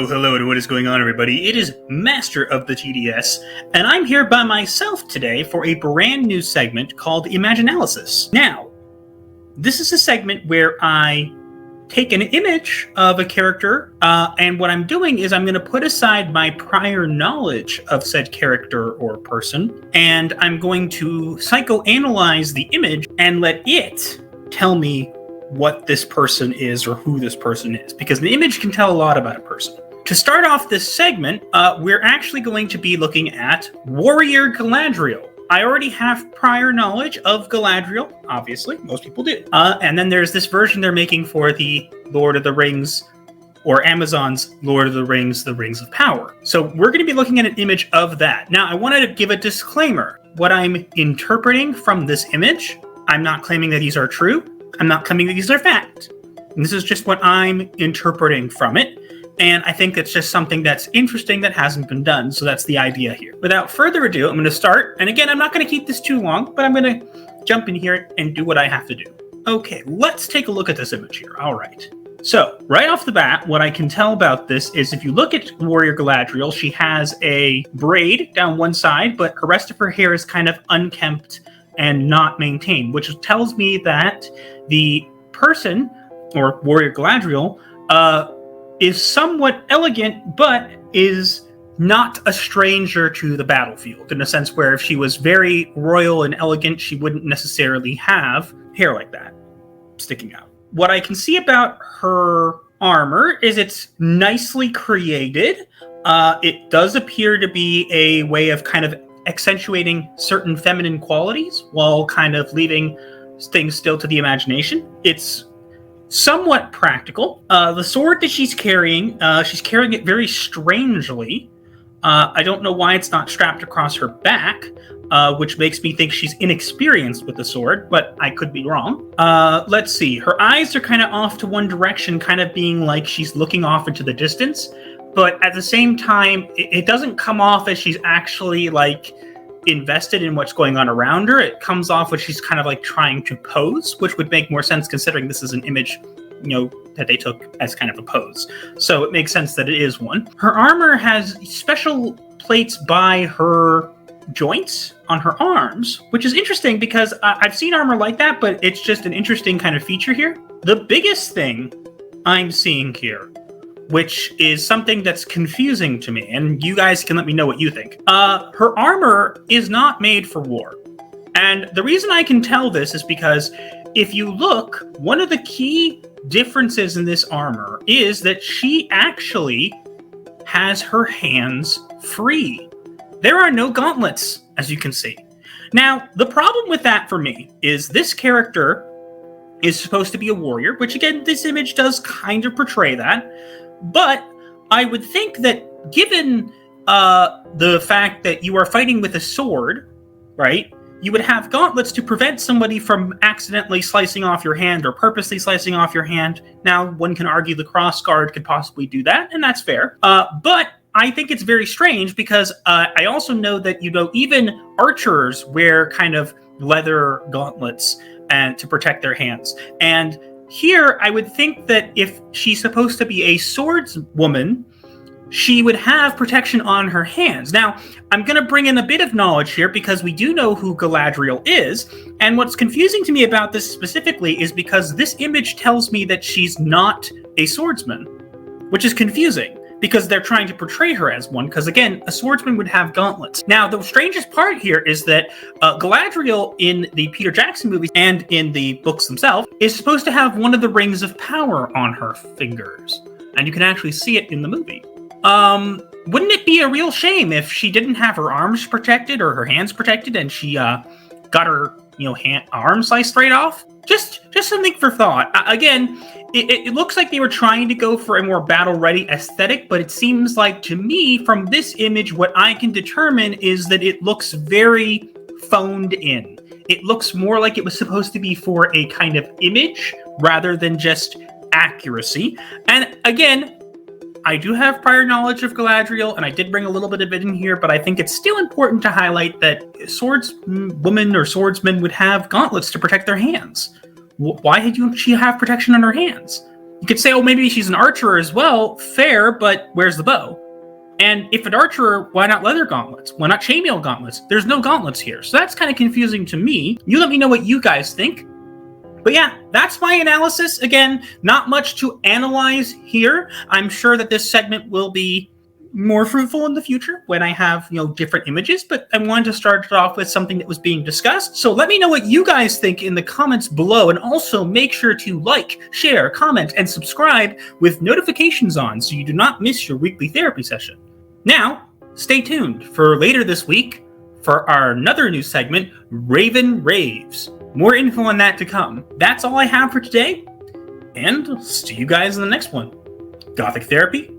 Hello, and what is going on, everybody? It is Master of the TDS, and I'm here by myself today for a brand new segment called Imaginalysis. Now, this is a segment where I take an image of a character, and what I'm doing is I'm going to put aside my prior knowledge of said character or person, and I'm going to psychoanalyze the image and let it tell me what this person is or who this person is, because the image can tell a lot about a person. To start off this segment, we're actually going to be looking at Warrior Galandrio. I already have prior knowledge of Galadriel, obviously, most people do. And then there's this version they're making for the Lord of the Rings, or Amazon's Lord of the Rings of Power. So we're going to be looking at an image of that. Now, I wanted to give a disclaimer. What I'm interpreting from this image, I'm not claiming that these are true. I'm not claiming that these are fact. And this is just what I'm interpreting from it. And I think it's just something that's interesting that hasn't been done. So that's the idea here. Without further ado, I'm going to start. And again, I'm not going to keep this too long, but I'm going to jump in here and do what I have to do. Okay, let's take a look at this image here. All right. So right off the bat, what I can tell about this is if you look at Warrior Galadriel, she has a braid down one side, but the rest of her hair is kind of unkempt and not maintained, which tells me that the person, or Warrior Galadriel, is somewhat elegant, but is not a stranger to the battlefield, in a sense where if she was very royal and elegant, she wouldn't necessarily have hair like that sticking out. What I can see about her armor is it's nicely created. It does appear to be a way of kind of accentuating certain feminine qualities while kind of leaving things still to the imagination. It's somewhat practical. The sword that she's carrying it very strangely. I don't know why it's not strapped across her back, which makes me think she's inexperienced with the sword, but I could be wrong. Let's see. Her eyes are kind of off to one direction, kind of being like she's looking off into the distance. But at the same time, it doesn't come off as she's actually like invested in what's going on around her. It comes off as she's kind of like trying to pose, which would make more sense considering this is an image, that they took as kind of a pose. So it makes sense that it is one. Her armor has special plates by her joints on her arms, which is interesting because I've seen armor like that, but it's just an interesting kind of feature here. The biggest thing I'm seeing here, which is something that's confusing to me, and you guys can let me know what you think. Her armor is not made for war. And the reason I can tell this is because if you look, one of the key differences in this armor is that she actually has her hands free. There are no gauntlets, as you can see. Now, the problem with that for me is this character is supposed to be a warrior, which again, this image does kind of portray that. But I would think that given the fact that you are fighting with a sword, right, you would have gauntlets to prevent somebody from accidentally slicing off your hand or purposely slicing off your hand. Now, one can argue the cross guard could possibly do that, and that's fair. But I think it's very strange because I also know that, even archers wear kind of leather gauntlets and to protect their hands. And here, I would think that if she's supposed to be a swordswoman, she would have protection on her hands. Now, I'm going to bring in a bit of knowledge here because we do know who Galadriel is. And what's confusing to me about this specifically is because this image tells me that she's not a swordsman, which is confusing because they're trying to portray her as one. Because again, a swordsman would have gauntlets. Now, the strangest part here is that Galadriel in the Peter Jackson movies and in the books themselves is supposed to have one of the rings of power on her fingers. And you can actually see it in the movie. Wouldn't it be a real shame if she didn't have her arms protected or her hands protected and she got her arm sliced right off? Just something for thought. Again, it looks like they were trying to go for a more battle-ready aesthetic, but it seems like to me from this image what I can determine is that it looks very phoned in. It looks more like it was supposed to be for a kind of image rather than just accuracy. And again, I do have prior knowledge of Galadriel, and I did bring a little bit of it in here, but I think it's still important to highlight that swordswomen or swordsmen would have gauntlets to protect their hands. Why did she have protection on her hands? You could say, oh, maybe she's an archer as well. Fair, but where's the bow? And if an archer, why not leather gauntlets? Why not chainmail gauntlets? There's no gauntlets here. So that's kind of confusing to me. You let me know what you guys think. But yeah, that's my analysis. Again, not much to analyze here. I'm sure that this segment will be more fruitful in the future when I have, different images, but I wanted to start it off with something that was being discussed. So let me know what you guys think in the comments below, and also make sure to like, share, comment, and subscribe with notifications on so you do not miss your weekly therapy session. Now, stay tuned for later this week for our another new segment, Raven Raves. More info on that to come. That's all I have for today, and see you guys in the next one. Gothic Therapy,